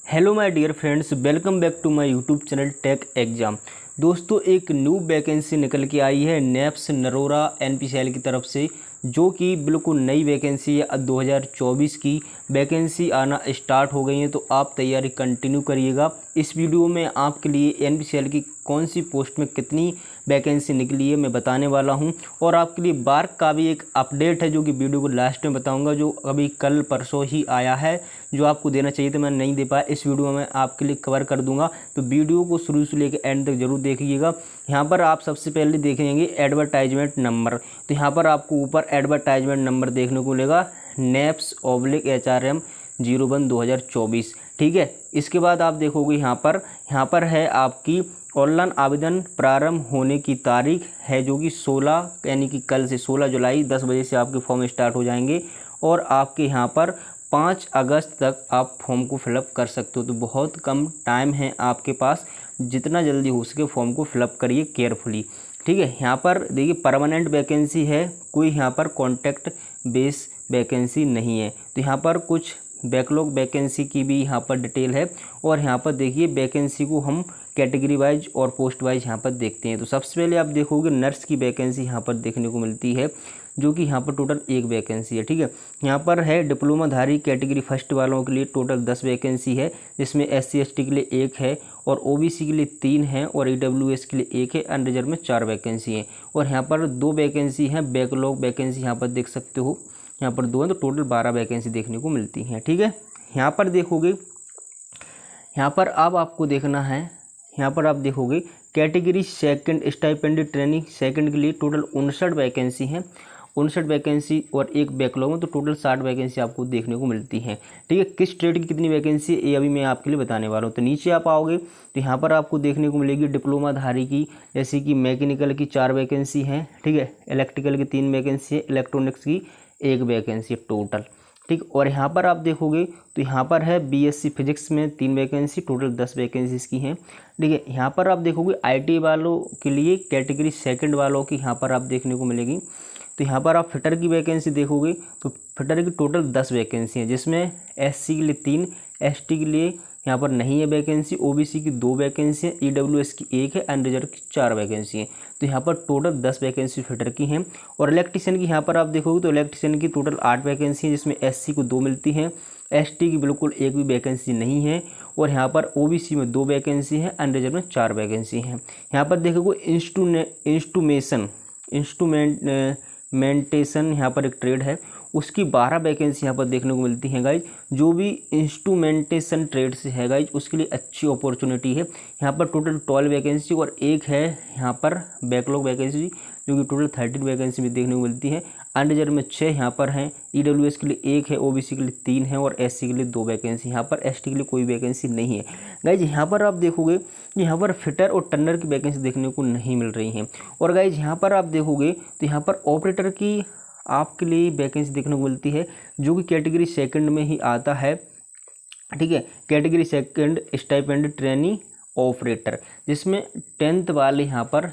Hello my dear friends, welcome back to my YouTube channel tech exam. दोस्तों, एक new vacancy निकल के आई है नेप्स नरोरा एनपीसीएल की तरफ से, जो कि बिल्कुल नई वैकेंसी है। 2024 की वैकेंसी आना स्टार्ट हो गई है, तो आप तैयारी कंटिन्यू करिएगा। इस वीडियो में आपके लिए एनपीसीएल की कौन सी पोस्ट में कितनी वैकेंसी निकली है मैं बताने वाला हूं, और आपके लिए बार्क का भी एक अपडेट है जो कि वीडियो को लास्ट में बताऊंगा, जो अभी कल परसों ही आया है, जो आपको देना चाहिए था मैं नहीं दे पाया। इस वीडियो में मैं आपके लिए कवर कर दूंगा, तो वीडियो को शुरू से लेकर एंड तक जरूर देखिएगा। यहाँ पर आप सबसे पहले देखेंगे एडवर्टाइजमेंट नंबर, तो यहाँ पर आपको ऊपर एडवर्टाइजमेंट नंबर देखने को मिलेगा नेप्स/HRM 01/2024। ठीक है, इसके बाद आप देखोगे यहाँ पर है आपकी ऑनलाइन आवेदन प्रारंभ होने की तारीख है, जो कि 16 यानी कि कल से 16 जुलाई 10 बजे से आपके फॉर्म स्टार्ट हो जाएंगे, और आपके यहाँ पर 5 अगस्त तक आप फॉर्म को फिलअप कर सकते हो। तो बहुत कम टाइम है आपके पास, जितना जल्दी हो सके फॉर्म को फिलअप करिए केयरफुली। ठीक है, यहाँ पर देखिए परमानेंट वैकेंसी है, कोई यहाँ पर कॉन्ट्रैक्ट बेस वैकेंसी नहीं है। तो यहाँ पर कुछ बैकलॉग वैकेंसी की भी यहाँ पर डिटेल है, और यहाँ पर देखिए वैकेंसी को हम कैटेगरी वाइज और पोस्ट वाइज यहाँ पर देखते हैं। तो सबसे पहले आप देखोगे नर्स की वैकेंसी यहाँ पर देखने को मिलती है, जो कि यहाँ पर टोटल 1 वैकेंसी है। ठीक है, यहाँ पर है डिप्लोमाधारी कैटेगरी फर्स्ट वालों के लिए टोटल 10 वैकेंसी है, जिसमें SC/ST के लिए 1 है, और OBC के लिए 3 है, और EWS के लिए 1 है, अनरिजर्व में 4 वैकेंसी हैं। और यहाँ पर 2 वैकेंसी हैं बैकलॉग वैकेंसी, यहाँ पर देख सकते हो, यहाँ पर 2 हैं, तो टोटल 12 वैकेंसी देखने को मिलती हैं। ठीक है, यहाँ पर देखोगे, यहाँ पर अब आपको देखना है, यहाँ पर आप देखोगे category second stipend training second के लिए टोटल 59 वैकेंसी हैं, 59 वैकेंसी और 1 बैकलॉग में, तो टोटल 60 वैकेंसी आपको देखने को मिलती हैं। ठीक है, किस ट्रेड की कितनी वैकेंसी है ये अभी मैं आपके लिए बताने वाला हूँ। तो नीचे आप आओगे तो यहाँ पर आपको देखने को मिलेगी डिप्लोमाधारी की, जैसे कि मैकेनिकल की 4 वैकेंसी हैं। ठीक है, इलेक्ट्रिकल की 3 वैकेंसी है, इलेक्ट्रॉनिक्स की 1 वैकेंसी टोटल। ठीक, और यहाँ पर आप देखोगे तो यहाँ पर है BSc फिजिक्स में 3 वैकेंसी, टोटल 10 वैकेंसी इसकी हैं। ठीक है, यहाँ पर आप देखोगे IT वालों के लिए कैटेगरी सेकंड वालों की यहाँ पर आप देखने को मिलेगी। तो यहाँ पर आप फिटर की वैकेंसी देखोगे तो फिटर की टोटल 10 वैकेंसी हैं, जिसमें SC के लिए 3, ST के लिए यहाँ पर नहीं है वैकेंसी, OBC की 2 वैकेंसी है, EWS की 1 है, अनरिजर्व की 4 वैकेंसी है। तो यहाँ पर टोटल 10 वैकेंसी फिटर की हैं। और इलेक्ट्रिशियन की यहाँ पर आप देखोगे तो इलेक्ट्रिशियन की टोटल 8 वैकेंसी है, जिसमें SC को 2 मिलती हैं, ST की बिल्कुल 1 भी वैकेंसी नहीं है, और यहाँ पर OBC में 2 वैकेंसी है, अनरिजर्व में 4 वैकेंसी हैं। यहाँ पर देखोगे इंस्ट्रूमेंटेशन यहाँ पर एक ट्रेड है, उसकी 12 वैकेंसी यहाँ पर देखने को मिलती हैं गाइज। जो भी इंस्ट्रूमेंटेशन ट्रेड से है गाइज, उसके लिए अच्छी अपॉर्चुनिटी है। यहाँ पर टोटल 12 वैकेंसी और 1 है यहाँ पर बैकलॉग वैकेंसी, जो कि टोटल 13 वैकेंसी भी देखने को मिलती है। अनरिजर्व में 6 यहाँ पर हैं, EWS के लिए 1 है, OBC के लिए 3 है, और SC के लिए 2 वैकेंसी। यहाँ पर ST के लिए कोई वैकेंसी नहीं है गाइज। यहाँ पर आप देखोगे कि यहाँ पर फिटर और टर्नर की वैकेंसी देखने को नहीं मिल रही हैं। और गाइज यहाँ पर आप देखोगे तो यहाँ पर ऑपरेटर की आपके लिए वैकेंसी देखने को मिलती है, जो कि कैटेगरी सेकंड में ही आता है। ठीक है, category second stipend trainee operator, जिसमें 10th वाले यहाँ पर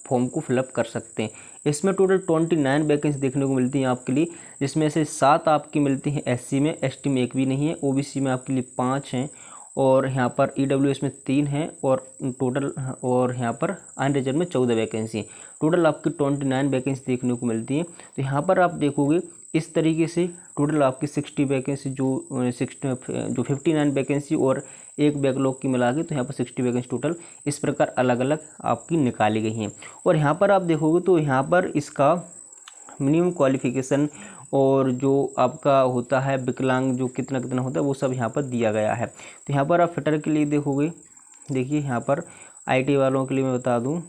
फॉर्म को फिलअप कर सकते हैं। इसमें टोटल 29 वैकेंसी देखने को मिलती हैं आपके लिए, जिसमें से 7 आपकी मिलती हैं SC में, ST में 1 भी नहीं है, OBC में आपके लिए 5 हैं, और यहाँ पर EWS में 3 हैं, और टोटल और यहाँ पर अनरिजर्व में 14 वैकेंसी हैं। टोटल आपकी 29 वैकेंसी देखने को मिलती हैं। तो यहाँ पर आप देखोगे इस तरीके से टोटल आपकी 60 वैकेंसी जो 59 वैकेंसी और 1 बैकलॉग की मिला के, तो यहाँ पर 60 वैकेंसी टोटल इस प्रकार अलग अलग आपकी निकाली गई हैं। और यहाँ पर आप देखोगे तो यहाँ पर इसका मिनिमम क्वालिफिकेशन और जो आपका होता है विकलांग जो कितना कितना होता है वो सब यहाँ पर दिया गया है। तो यहाँ पर आप फिटर के लिए देखोगे, देखिए यहाँ पर IT वालों के लिए मैं बता दूँ,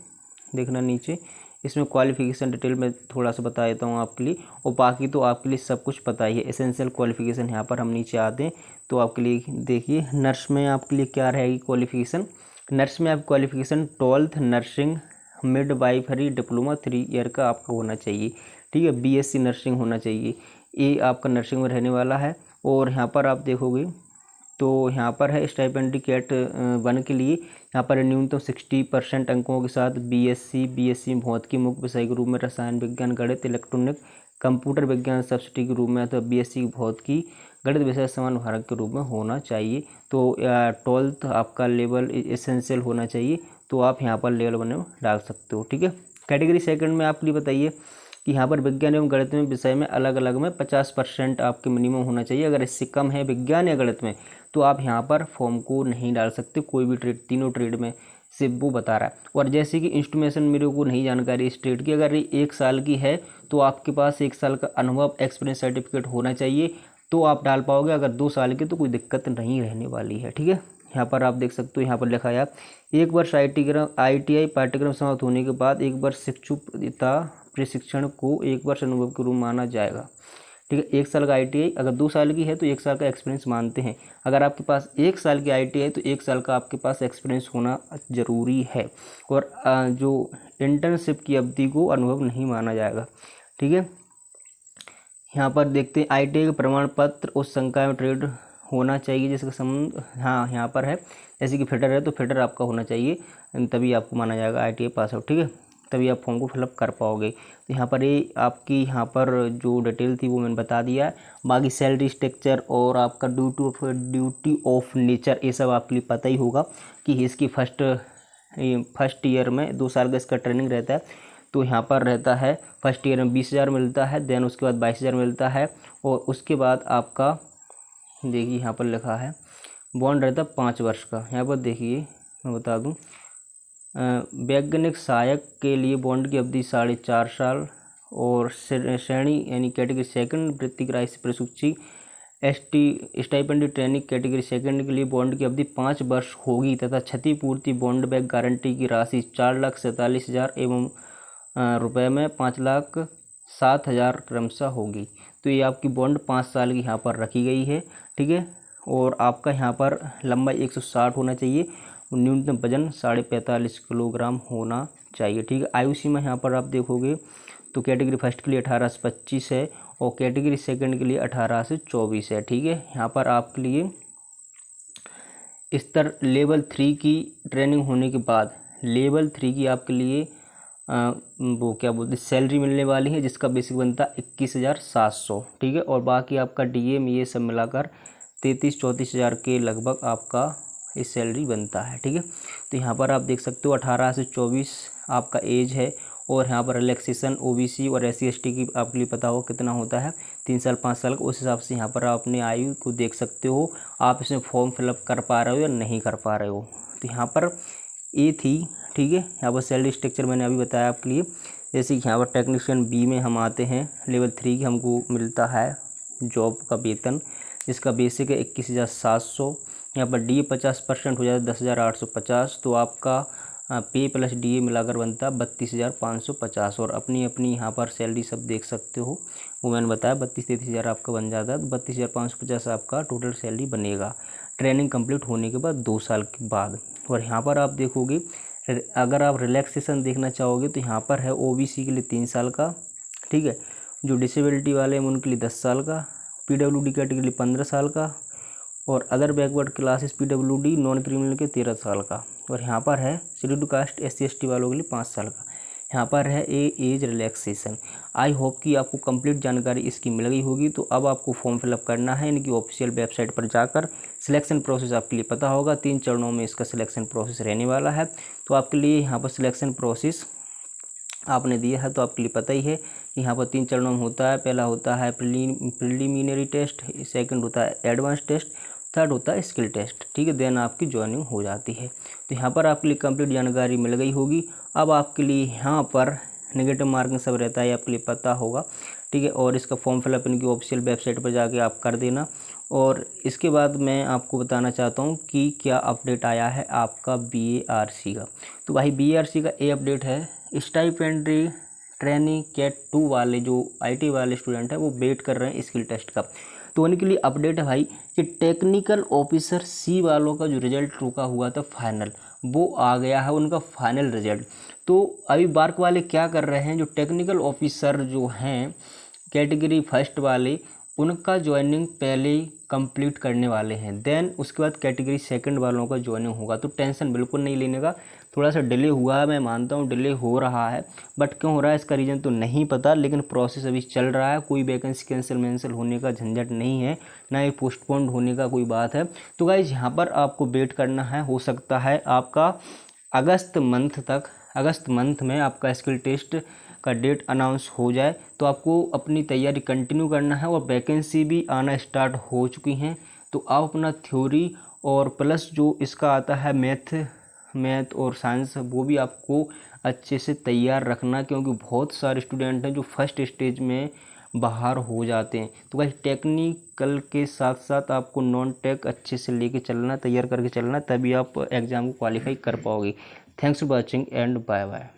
देखना नीचे, इसमें क्वालिफिकेशन डिटेल में थोड़ा सा बता देता हूँ आपके लिए, और बाकी तो आपके लिए सब कुछ पता ही है। एसेंशियल क्वालिफिकेशन यहाँ पर हम नीचे आते हैं तो आपके लिए देखिए नर्स में आपके लिए क्या रहेगी क्वालिफिकेशन। नर्स में आप qualification 12th nursing midwifery diploma 3 year का आपका होना चाहिए। ठीक है, BSc नर्सिंग होना चाहिए, ये आपका नर्सिंग में रहने वाला है। और यहाँ पर आप देखोगे तो यहाँ पर है स्टाइपेंड कैट 1 के लिए, यहाँ पर न्यूनतम 60% अंकों के साथ BSc में भौतिकी मुख्य विषय के रूप में रसायन विज्ञान, गणित, इलेक्ट्रॉनिक, कंप्यूटर विज्ञान सब्सिडी के रूप में अथवा बीएससी भौतिकी गणित विषय समान भारत के रूप में होना चाहिए। तो 12th आपका लेवल एसेंशियल होना चाहिए, तो आप यहाँ पर लेवल 1 में डाल सकते हो। ठीक है। कैटेगरी सेकंड में आपके लिए बताइए कि यहाँ पर विज्ञान एवं गणित में विषय में अलग अलग में 50% आपके मिनिमम होना चाहिए। अगर इससे कम है विज्ञान या गणित में तो आप यहाँ पर फॉर्म को नहीं डाल सकते। कोई भी ट्रेड, तीनों ट्रेड में से वो बता रहा है। और जैसे कि इंस्ट्रूमेशन मेरे को नहीं जानकारी इस ट्रेड की, अगर ये 1 साल की है तो आपके पास 1 साल का अनुभव एक्सपीरियंस सर्टिफिकेट होना चाहिए, तो आप डाल पाओगे। अगर 2 साल की तो कोई दिक्कत नहीं रहने वाली है। ठीक है। यहाँ पर आप देख सकते हो, यहाँ पर लिखा है 1 वर्ष ITI पाठ्यक्रम समाप्त होने के बाद 1 वर्ष शिक्षुता प्रशिक्षण को 1 वर्ष अनुभव के रूप माना जाएगा। ठीक है। 1 साल का ITI, अगर 2 साल की है तो 1 साल का एक्सपीरियंस मानते हैं। अगर आपके पास 1 साल की ITI है तो 1 साल का आपके पास एक्सपीरियंस होना ज़रूरी है। और जो इंटर्नशिप की अवधि को अनुभव नहीं माना जाएगा। ठीक है। यहाँ पर देखते हैं ITI का प्रमाण पत्र उस संकाय में ट्रेड होना चाहिए जिसका संबंध, हाँ यहाँ पर है, जैसे कि फिटर है तो फिटर आपका होना चाहिए, तभी आपको माना जाएगा ITI पास आउट। ठीक है। तभी आप फॉर्म को फिलअप कर पाओगे। तो यहाँ पर ये आपकी यहाँ पर जो डिटेल थी वो मैंने बता दिया है। बाकी सैलरी स्ट्रक्चर और आपका ड्यूटी ऑफ नेचर ये सब आपके लिए पता ही होगा कि इसकी फर्स्ट ईयर में 2 साल का इसका ट्रेनिंग रहता है। तो यहाँ पर रहता है फर्स्ट ईयर में 20,000 मिलता है, देन उसके बाद 22,000 मिलता है। और उसके बाद आपका देखिए यहाँ पर लिखा है बॉन्ड रहता है 5 वर्ष का। यहाँ पर देखिए मैं बता दूँ, वैज्ञानिक सहायक के लिए बॉन्ड की अवधि 4.5 साल और श्रेणी यानी कैटेगरी सेकंड वृत्ति राशि प्रसूची स्टाइपेंड ट्रेनिंग कैटेगरी सेकंड के लिए बॉन्ड की अवधि 5 वर्ष होगी तथा क्षतिपूर्ति बॉन्ड बैक गारंटी की राशि 4,47,000 एवं रुपये में 5,07,000 क्रमशः होगी। तो ये आपकी बॉन्ड 5 साल की यहाँ पर रखी गई है। ठीक है। और आपका यहाँ पर लंबाई 160 होना चाहिए, न्यूनतम वजन 45.5 किलोग्राम होना चाहिए। ठीक है। आयु सीमा यहाँ पर आप देखोगे तो कैटेगरी फर्स्ट के लिए 18 से 25 है और कैटेगरी सेकंड के लिए 18 से 24 है। ठीक है। यहाँ पर आपके लिए स्तर लेवल 3 की ट्रेनिंग होने के बाद लेवल 3 की आपके लिए वो क्या बोलते हैं सैलरी मिलने वाली है, जिसका बेसिक बनता है 21,700। ठीक है। और बाकी आपका DA में ये सब मिलाकर 33-34 हज़ार के लगभग आपका इस सैलरी बनता है। ठीक है। तो यहाँ पर आप देख सकते हो 18 से 24 आपका एज है। और यहाँ पर रिलैक्सेशन OBC और SC/ST की आपके लिए पता हो कितना होता है, 3 साल 5 साल का। उस हिसाब से यहाँ पर आप अपनी आयु को देख सकते हो, आप इसमें फॉर्म फिलअप कर पा रहे हो या नहीं कर पा रहे हो। तो यहाँ पर ये थी। ठीक है। यहाँ पर सैलरी स्ट्रक्चर मैंने अभी बताया आपके लिए। जैसे कि यहाँ पर टेक्नीशियन B में हम आते हैं, लेवल 3 की हमको मिलता है जॉब का वेतन, जिसका बेसिक है 21,700। यहाँ पर DA 50% हो जाता है 10,850। तो आपका पे प्लस DA मिलाकर बनता है 32,550। और अपनी अपनी यहाँ पर सैलरी सब देख सकते हो, वो मैंने बताया 32-33 हज़ार आपका बन जाता है। 32,550 आपका टोटल सैलरी बनेगा ट्रेनिंग कंप्लीट होने के बाद 2 साल के बाद। और यहाँ पर आप देखोगे अगर आप रिलैक्सेशन देखना चाहोगे तो यहाँ पर है OBC के लिए 3 साल का। ठीक है। जो डिसेबिलिटी वाले हैं उनके लिए 10 साल का, PWD कैटेगरी के लिए 15 साल का और other backward classes PWD non criminal के 13 साल का। और यहाँ पर है शेड्यूल्ड कास्ट SC/ST वालों के लिए 5 साल का। यहाँ पर है एज रिलैक्सेशन। आई होप कि आपको कंप्लीट जानकारी इसकी मिल गई होगी। तो अब आपको फॉर्म फिलअप करना है इनकी ऑफिशियल वेबसाइट पर जाकर। सिलेक्शन प्रोसेस आपके लिए पता होगा, 3 चरणों में इसका सिलेक्शन प्रोसेस रहने वाला है। तो आपके लिए यहाँ पर सिलेक्शन प्रोसेस आपने दिया है तो आपके लिए पता ही है कि यहाँ पर 3 चरणों में होता है। पहला होता है प्रिलिमिनरी टेस्ट, सेकंड होता है एडवांस टेस्ट, थर्ड होता है स्किल टेस्ट। ठीक है। देन आपकी ज्वाइनिंग हो जाती है। तो यहाँ पर आपके लिए कंप्लीट जानकारी मिल गई होगी। अब आपके लिए यहाँ पर नेगेटिव मार्किंग सब रहता है, आपके लिए पता होगा। ठीक है। और इसका फॉर्म फिलअप इनकी ऑफिशियल वेबसाइट पर जाके आप कर देना। और इसके बाद मैं आपको बताना चाहता हूँ कि क्या अपडेट आया है आपका BARC का। तो भाई BARC का ये अपडेट है, स्टाइपेंड्री ट्रेनिंग कैट 2 वाले जो IT वाले स्टूडेंट हैं वो वेट कर रहे हैं स्किल टेस्ट का। तो उनके लिए अपडेट है भाई कि टेक्निकल ऑफिसर C वालों का जो रिजल्ट रुका हुआ था फाइनल, वो आ गया है उनका फाइनल रिजल्ट। तो अभी बार्क वाले क्या कर रहे हैं, जो टेक्निकल ऑफिसर जो हैं कैटेगरी फर्स्ट वाले, उनका ज्वाइनिंग पहले ही कंप्लीट करने वाले हैं। देन उसके बाद कैटेगरी सेकंड वालों का ज्वाइनिंग होगा। तो टेंशन बिल्कुल नहीं लेने का। थोड़ा सा डिले हुआ है, मैं मानता हूँ डिले हो रहा है, बट क्यों हो रहा है इसका रीज़न तो नहीं पता, लेकिन प्रोसेस अभी चल रहा है। कोई वैकेंसी कैंसिल होने का झंझट नहीं है, ना ही पोस्टपोन्ड होने का कोई बात है। तो गाइज यहाँ पर आपको वेट करना है। हो सकता है आपका अगस्त मंथ में आपका स्किल टेस्ट का डेट अनाउंस हो जाए। तो आपको अपनी तैयारी कंटिन्यू करना है और वैकेंसी भी आना स्टार्ट हो चुकी हैं। तो आप अपना थ्योरी और प्लस जो इसका आता है मैथ और साइंस, वो भी आपको अच्छे से तैयार रखना, क्योंकि बहुत सारे स्टूडेंट हैं जो फर्स्ट स्टेज में बाहर हो जाते हैं। तो भाई टेक्निकल के साथ साथ आपको नॉन टेक अच्छे से लेके चलना, तैयार करके चलना, तभी आप एग्ज़ाम को क्वालिफाई कर पाओगे। Thanks for watching and bye bye.